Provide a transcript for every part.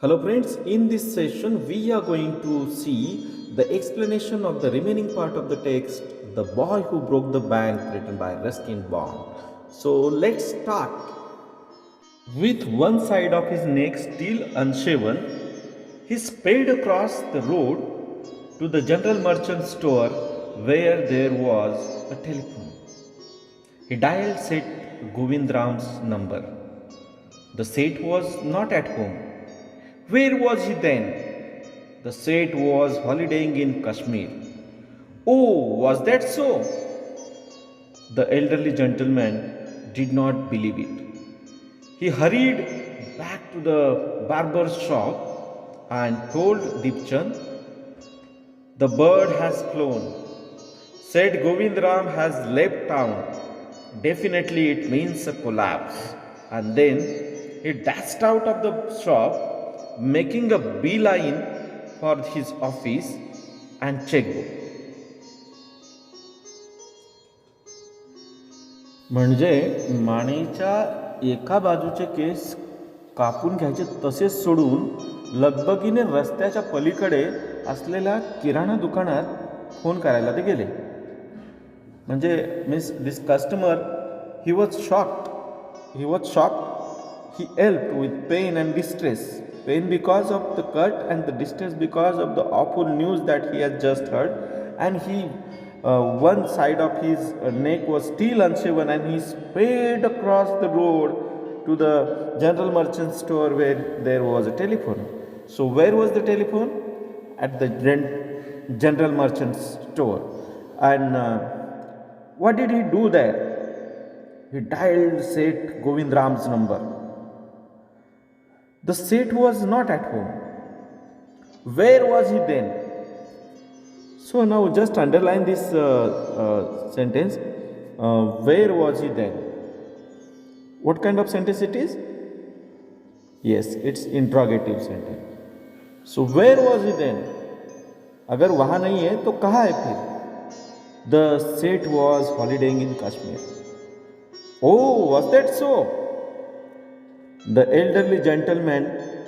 Hello friends, in this session we are going to see the explanation of the remaining part of the text, The Boy Who Broke the Bank, written by Ruskin Bond. So let's start. With one side of his neck still unshaven, he sped across the road to the general merchant store where there was a telephone. He dialed Seth Govindram's number. The Seth was not at home. Where was he then? The Seth was holidaying in Kashmir. Oh, was that so? The elderly gentleman did not believe it. He hurried back to the barber's shop and told Dipchand, "The bird has flown. Said Govindram has left town. Definitely it means a collapse." And then he dashed out of the shop, making a beeline for his office and checkbook. म्हणजे मानेच्या एका बाजूचे case कापून घ्यायचे तसेच सोडून लगबगीने रस्त्याच्या पलीकडे असलेल्या किराणा दुकानात फोन करायला ते गेले. म्हणजे means this customer he was shocked. He yelped with pain and distress. Pain because of the cut and the distress because of the awful news that he had just heard. And one side of his neck was still unshaven, and he sped across the road to the general merchant store where there was a telephone. So where was the telephone? At the general merchant store. And what did he do there? He dialed Seth Govindram's number. The Seth was not at home. Where was he then? So now just underline this sentence. Where was he then? What kind of sentence it is? Yes, it's interrogative sentence. So where was he then? अगर वहाँ नहीं है तो कहाँ है फिर? The Seth was holidaying in Kashmir. Oh, was that so? The elderly gentleman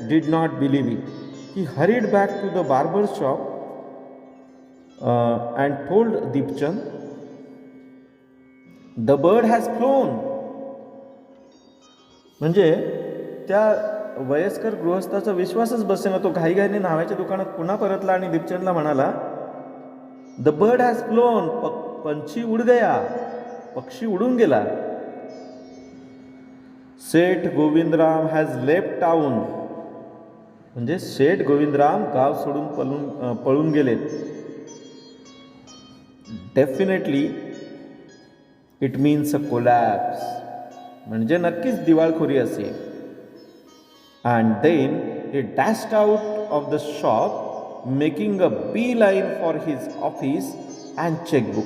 did not believe it. He hurried back to the barber's shop and told Dipchand, "The bird has flown." म्हणजे त्या वयस्कर गृहस्थाचा विश्वासच बसेना. तो घाईघाईने न्हाव्याच्या दुकानात पुन्हा परतला आणि दीपचंदला म्हणाला, "द बर्ड हॅज फ्लोन." पंछी उड गया. पक्षी उडून गेला. सेठ गोविंदराम हॅज लेफ्ट टाउन. म्हणजे सेठ गोविंदराम गाव सोडून पळून गेलेत. Definitely it means a collapse. म्हणजे नक्कीच दिवाळखोरी असेल. And then he dashed out of the shop, making a beeline for his office and chequebook.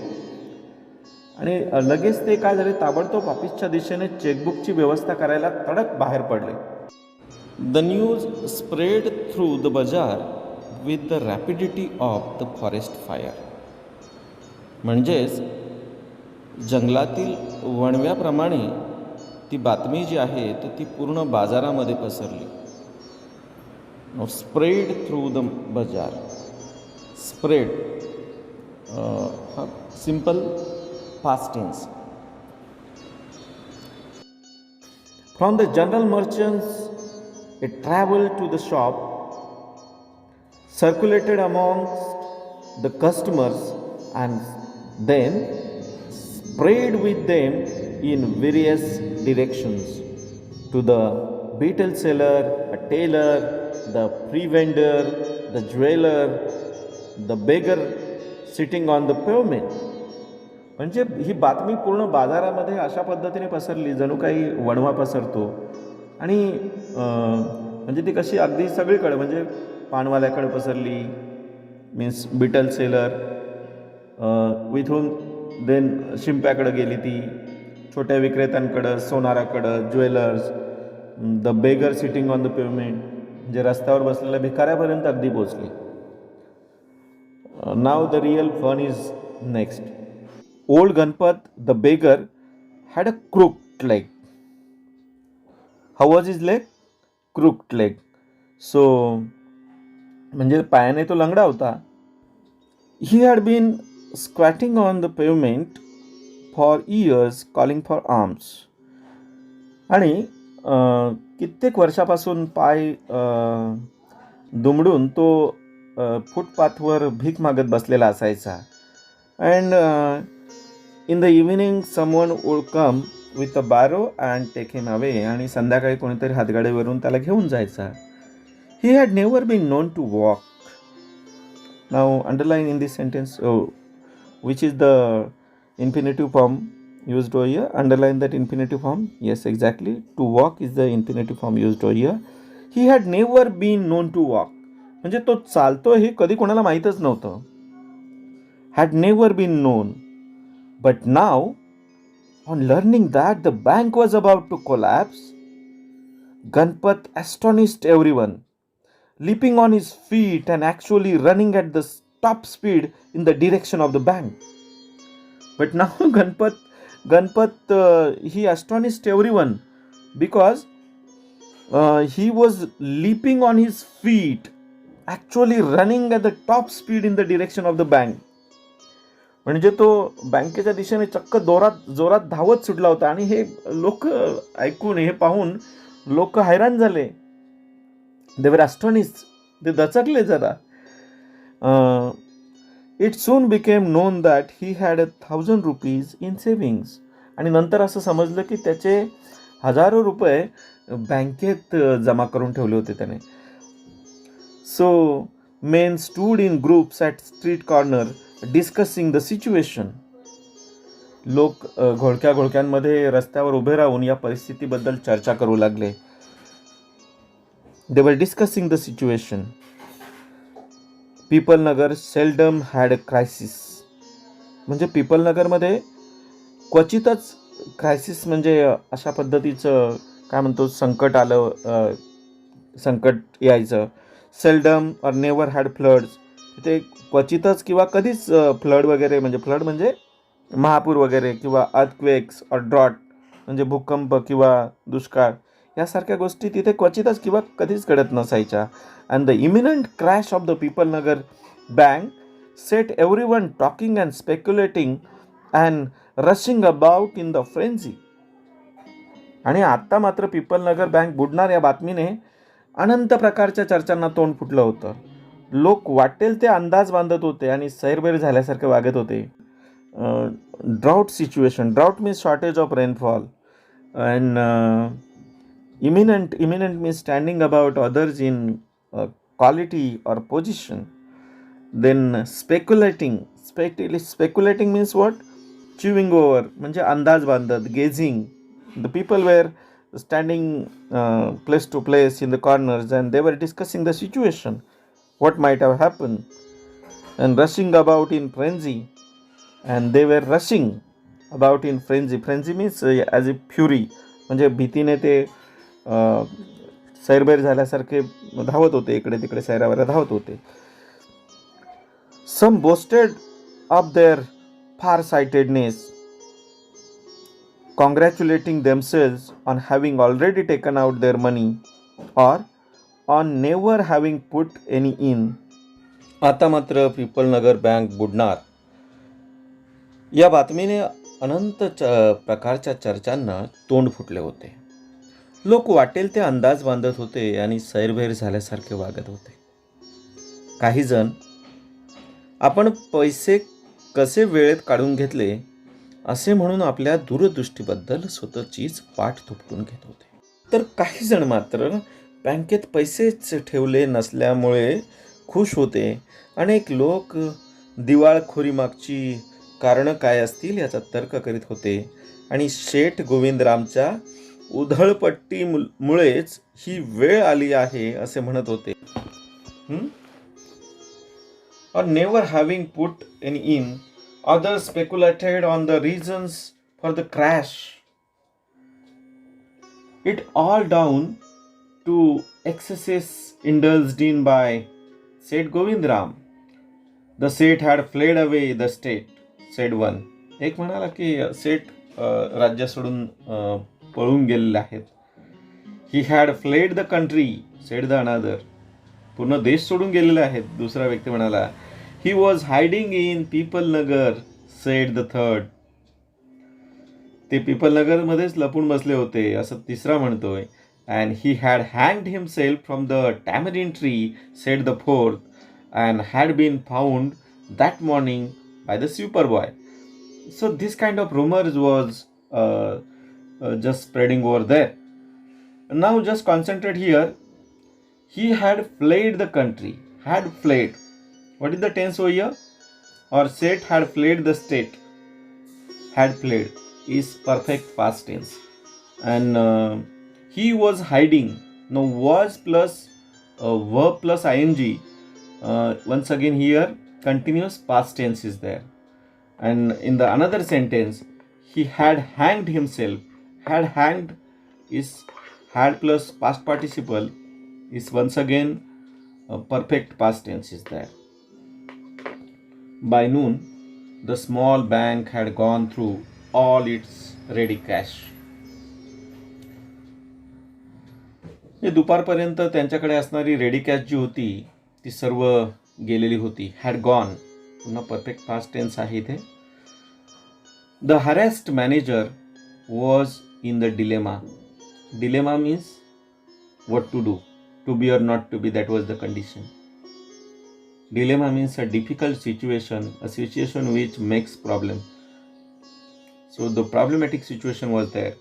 आणि लगेच ते काय झाले, ताबडतोब ऑफिसच्या दिशेने चेकबुकची व्यवस्था करायला तडक बाहेर पडले. The news spread through the bazaar with the rapidity of the forest fire. म्हणजेच जंगलातील वणव्याप्रमाणे ती बातमी जी आहे तर ती पूर्ण बाजारामध्ये पसरली. स्प्रेड थ्रू द बाजार. स्प्रेड हा simple past tense. From the general merchants, it traveled to the shop, circulated amongst the customers, and then spread with them in various directions to the beetle seller, a tailor, the pre-vendor, the jeweler, the beggar sitting on the pavement. म्हणजे ही बातमी पूर्ण बाजारामध्ये अशा पद्धतीने पसरली जणू काही वणवा पसरतो. आणि म्हणजे ती कशी अगदी सगळीकडे, म्हणजे पानवाल्याकडे पसरली, मीन्स बिटल सेलर, विथून देन शिंप्याकडं गेली ती, छोट्या विक्रेत्यांकडं, सोनाराकडं, jewellers, the beggar sitting on the pavement, म्हणजे रस्त्यावर बसलेल्या भिकाऱ्यापर्यंत अगदी पोचली. Now the real fun is next. Old Ganpat, the beggar, had a crooked leg. How was his leg? Crooked leg. So म्हणजे पायाने तो लंगडा होता. He had been squatting on the pavement for years calling for alms. आणि कित्येक वर्षापासून पाय दुमडून तो फुटपाथवर भीक मागत बसलेला असायचा. And in the evening someone would come with a barrow and take him away. आणि संध्याकाळी कोणीतरी हातगाडीवरून त्याला घेऊन जायचा. He had never been known to walk. नाव underline in this sentence which is the infinitive form used over here. Underline that infinitive form. Yes, exactly. To walk is the infinitive form used over here. He had never been known to walk. म्हणजे तो चालतो हे कधी कोणाला माहीतच नव्हतं. Had never been known. But now, on learning that the bank was about to collapse, Ganpat astonished everyone, leaping on his feet and actually running at the top speed in the direction of the bank. But now Ganpat he astonished everyone because he was leaping on his feet, actually running at the top speed in the direction of the bank. म्हणजे तो बँकेच्या दिशेने चक्क जोरात धावत सुटला होता. आणि हे लोक ऐकून, हे पाहून लोक हैराण झाले. दे वर ॲस्टॉनिश्ड. ते दचकले जरा. It soon became known that he had 1,000 rupees in savings. आणि नंतर असं समजलं की त्याचे 1,000 रुपये बँकेत जमा करून ठेवले होते त्याने. So main stood in groups at street corner discussing the situation. लोक घोळक्यांमध्ये रस्त्यावर उभे राहून या परिस्थितीबद्दल चर्चा करू लागले. They were discussing the situation. Pipalnagar seldom had a crisis. म्हणजे पीपलनगरमध्ये क्वचितच क्रायसिस म्हणजे अशा पद्धतीचं काय म्हणतो संकट आलं, संकट यायचं. सेल्डम और नेवर हॅड फ्लड्स. तिथे क्वचितच किंवा कधीच फ्लड वगैरे, म्हणजे फ्लड म्हणजे महापूर वगैरे, किंवा अर्थक्वेक्स और ड्रॉट म्हणजे भूकंप किंवा दुष्काळ यासारख्या गोष्टी तिथे क्वचितच किंवा कधीच घडत नसायच्या. And the imminent crash of the Pipalnagar bank set everyone talking and speculating and rushing about in the frenzy. आणि आत्ता मात्र पीपलनगर बँक बुडणार या बातमीने अनंत प्रकारच्या चर्चांना तोंड फुटलं होतं. लोक वाटेल ते अंदाज बांधत होते आणि सैरभैर झाल्यासारखे वागत होते. Drought situation. Drought means shortage of rainfall. And imminent means standing about others in quality or position. Then speculating means what? Chewing over म्हणजे अंदाज बांधत, gazing. The people were standing place to place in the corners and they were discussing the situation, what might have happened. And rushing about in frenzy. And they were rushing about in frenzy. Frenzy means as if fury. म्हणजे भीतीने ते सैरभैर झाल्यासारखे धावत होते, इकडे तिकडे सैरावैरा धावत होते. Some boasted of their far sightedness, congratulating themselves on having already taken out their money or on never having put any in. आता मात्र पीपलनगर बँक बुडणार या बातमीने अनंत प्रकारच्या चर्चांना तोंड फुटले होते. लोक वाटेल ते अंदाज बांधत होते आणि सैरभैर झाल्यासारखे वागत होते. काही जण आपण पैसे कसे वेळेत काढून घेतले असे म्हणून आपल्या दूरदृष्टीबद्दल स्वतःचीच पाठ थोपटून घेत होते. तर काही जण मात्र बँकेत पैसेच ठेवले नसल्यामुळे खुश होते. अनेक लोक दिवाळखोरीमागची कारणं काय असतील याचा तर्क करीत होते. आणि शेठ गोविंदरामच्या उधळपट्टीमुळेच ही वेळ आली आहे असे म्हणत होते. Or never having put any in, others speculated on the reasons for the crash. It all down to excesses indulged in by Seth Govindram. The Seth had fled away the state, said one. एक म्हणाला की सेठ राज्य सोडून पळून गेलेले आहेत. He had fled the country said the another. पूर्ण देश सोडून गेलेले आहेत, दुसरा व्यक्ती म्हणाला. He was hiding in Pipalnagar said the third. ते पीपल नगरमध्येच लपून बसले होते असं तिसरा म्हणतोय. अँड ही हॅड हँग्ड himself from the tamarind tree said the fourth. And had been found that morning by the sweeper boy. So this kind of rumors was just spreading over there. Now just concentrate here. He had fled the country. Had fled. What is the tense over here? Or said had fled the state. Had fled is perfect past tense. And he was hiding. Now was plus verb plus ing. Once again here continuous past tense is there. And in the another sentence, he had hanged himself. Had hanged is had plus past participle is once again a perfect past tense is there. By noon, the small bank had gone through all its ready cash. हे दुपारपर्यंत त्यांच्याकडे असणारी ready cash जी होती ती सर्व गेलेली होती. Had gone पुन्हा perfect past tense आहे इथे. The harassed manager was in the dilemma. Dilemma means what to do, to be or not to be, that was the condition. Dilemma means a difficult situation, a situation which makes problem. So the problematic situation was there.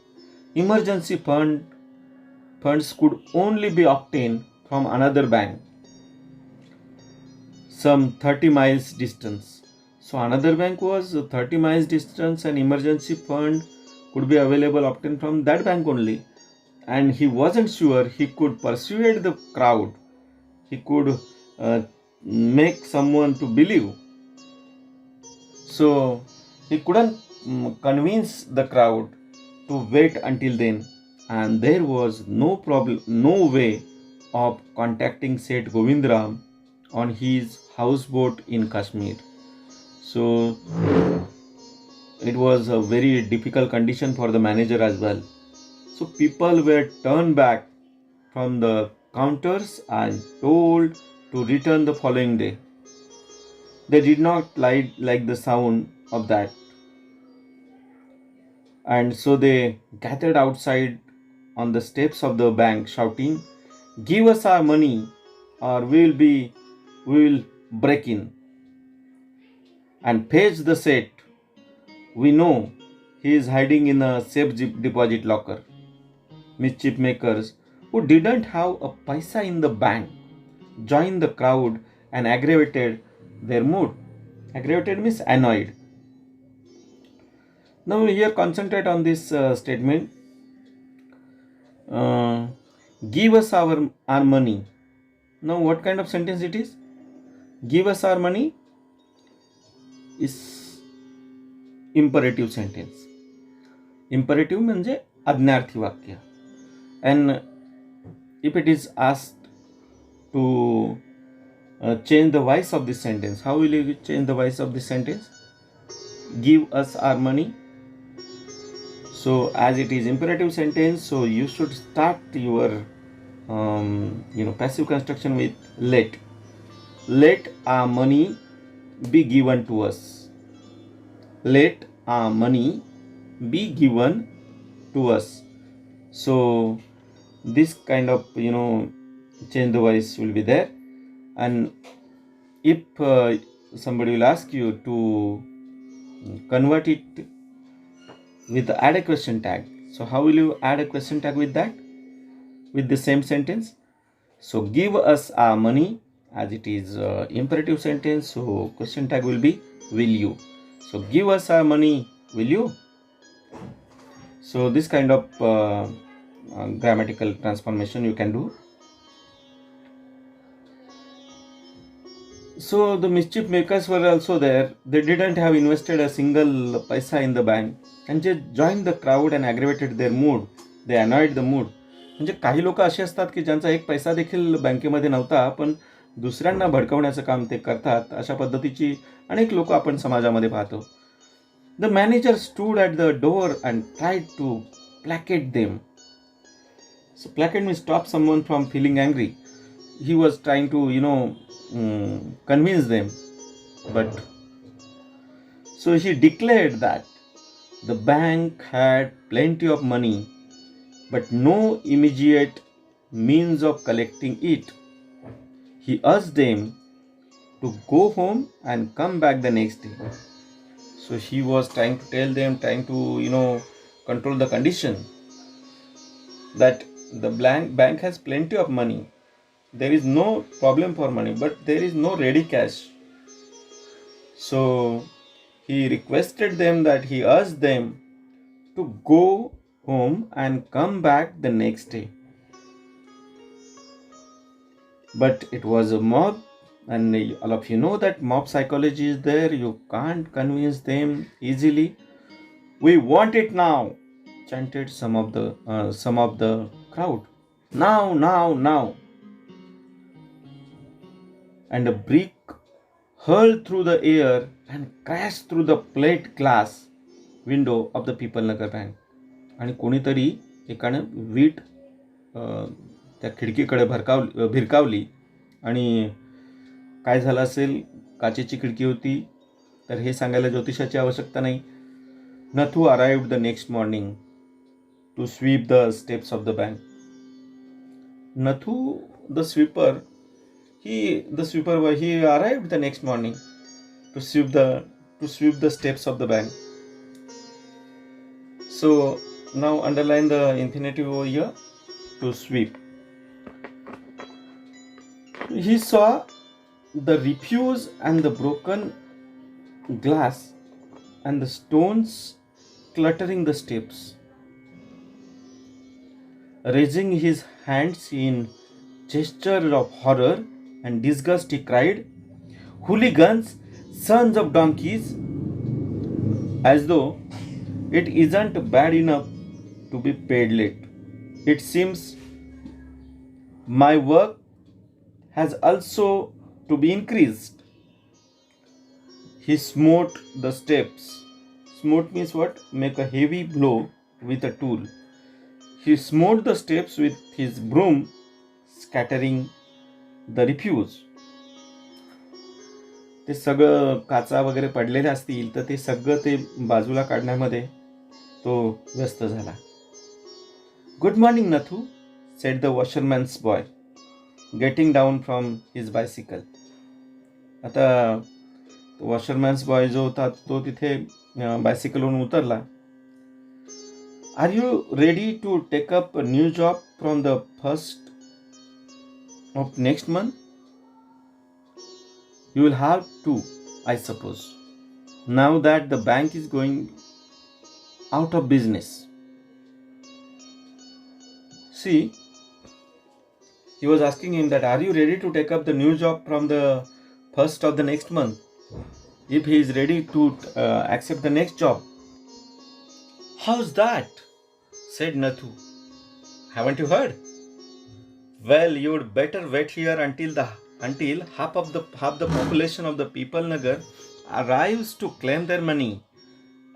Emergency funds could only be obtained from another bank some 30 miles distance. So another bank was 30 miles distance and emergency fund could be available obtained from that bank only. And he wasn't sure he could persuade the crowd. He could make someone to believe. So he couldn't convince the crowd to wait until then. And there was no way of contacting Seth Govindram on his houseboat in Kashmir. So it was a very difficult condition for the manager as well. So people were turned back from the counters and told to return the following day. They did not like the sound of that. And so they gathered outside on the steps of the bank shouting, "Give us our money or we will break in and fetch the Seth. We know he is hiding in a safe deposit locker." Mischief makers who didn't have a paisa in the bank joined the crowd and aggravated their mood. Aggravated means annoyed. Now here concentrate on this statement. Give us our money. Now what kind of sentence it is? Give us our money is imperative sentence. Imperative म्हणजे आज्ञार्थी वाक्य. And if it is asked to change the voice of this sentence, how will you change the voice of this sentence? Give us our money. So as it is imperative sentence, so you should start your passive construction with let. Let our money be given to us. Let our money be given to us. So this kind of change the voice will be there. And if somebody will ask you to convert it with add a question tag, so how will you add a question tag with that, with the same sentence? So give us our money, as it is imperative sentence, so question tag will be will you. So give us our money, will you? So this kind of grammatical transformation you can do. So the mischief makers were also there. They didn't have invested a single paisa in the bank and they joined the crowd and aggravated their mood. They annoyed the mood. म्हणजे काही लोक असे असतात की ज्यांचा एक पैसा देखील बँकेमध्ये नव्हता पण दुसऱ्यांना भडकवण्याचं काम ते करतात. अशा पद्धतीची अनेक लोक आपण समाजामध्ये पाहतो. The manager stood at the door and tried to placate them. So placate means stop someone from feeling angry. He was trying to, convince them. But so he declared that the bank had plenty of money, but no immediate means of collecting it. He urged them to go home and come back the next day. So he was trying to tell them, trying to, control the condition that the bank has plenty of money. There is no problem for money, but there is no ready cash. So he requested them, that he urged them to go home and come back the next day. But it was a mob, and all of you know that mob psychology is there. You can't convince them easily. We want it now, chanted some of the crowd. Now, now, now. And a brick hurled through the air and crashed through the plate glass window of the People Nagar Bank. आणि कोणीतरी एकानं wheat त्या खिडकीकडे भिरकावली आणि काय झालं असेल, काचेची खिडकी होती, तर हे सांगायला ज्योतिषाची आवश्यकता नाही. Nathu arrived the next morning to sweep the steps of the bank. Nathu the sweeper he arrived the next morning to sweep the steps of the bank. So now underline the infinitive over here, to sweep. He saw the refuse and the broken glass and the stones cluttering the steps. Raising his hands in gesture of horror and disgust, he cried, "Hooligans, sons of donkeys!" As though it isn't bad enough to be paid late. It seems my work has also to be increased. He smote the steps. Smote means what? Make a heavy blow with a tool. He smote the steps with his broom, scattering the refuse. ते सगळं काचा वगैरे पडलेले असतील तर ते सगळं ते बाजूला काढण्यामध्ये तो व्यस्त झाला. Good morning Nathu, said the washerman's boy getting down from his bicycle. आता वॉशरमॅन्स बॉय जो होता तो तिथे बायसिकलवरून उतरला. Are you ready to take up new job from the first of next month? You will have to, I suppose, now that the bank is going out of business. See, he was asking him that, are you ready to take up the new job from the first of the next month? If he is ready to accept the next job. How's that? Said Nathu. Haven't you heard? Well, you'd better wait here until half the population of the People Nagar arrives to claim their money.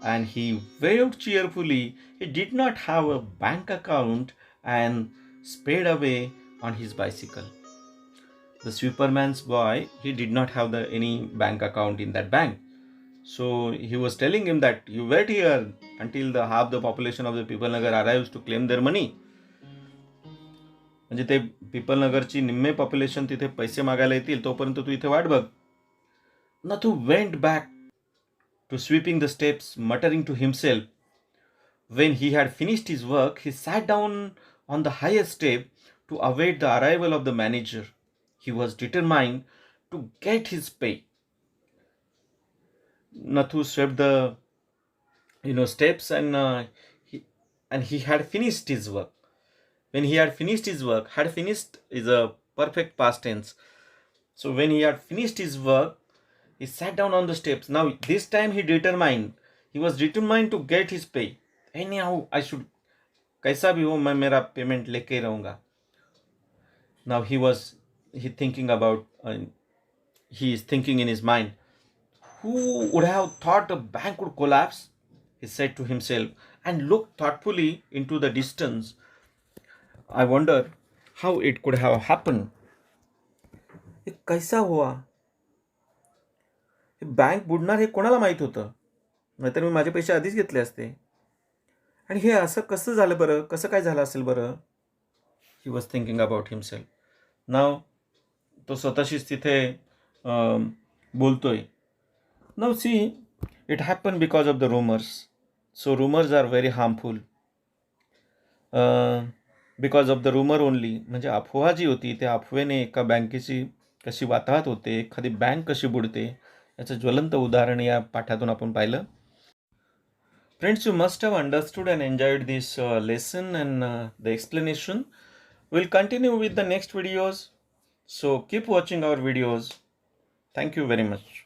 And he waved cheerfully. He did not have a bank account and sped away on his bicycle. The sweeperman's boy, he did not have any bank account in that bank. So he was telling him that you wait here until half the population of the People Nagar arrives to claim their money. म्हणजे ते people नगरची निम्मे population तिथे पैसे मागायला येतील तोपर्यंत तू इथे वाट बघ. Nathu went back to sweeping the steps, muttering to himself. When he had finished his work, he sat down on the highest step to await the arrival of the manager. He was determined to get his pay. Nathu swept the steps and he had finished his work. When he had finished his work, had finished is a perfect past tense. So when he had finished his work, he sat down on the steps. Now this time he was determined to get his pay. Anyhow, I should, kaisa bhi ho, main mera payment leke rahunga. Now he is thinking in his mind, who would have thought a bank would collapse? He said to himself and looked thoughtfully into the distance. I wonder how it could have happened. हे कैसा हुआ? हे bank बुडणार हे कोणाला माहीत होतं? नाहीतर मी माझे पैसे आधीच घेतले असते. आणि हे असं कसं झालं बरं? कसं काय झालं असेल बरं? He was thinking about himself. Now तो स्वतःशीच तिथे बोलतोय. Now see, it happen because of the rumors. So rumors are very harmful. Because of the rumour only, म्हणजे अफवा जी होती त्या अफवेने एका बँकेची कशी वाताहत होते, एखादी बँक कशी बुडते, याचं ज्वलंत उदाहरण या पाठातून आपण पाहिलं. Friends, you must have understood and enjoyed this lesson and the explanation. We'll continue with the next videos. So keep watching our videos. Thank you very much.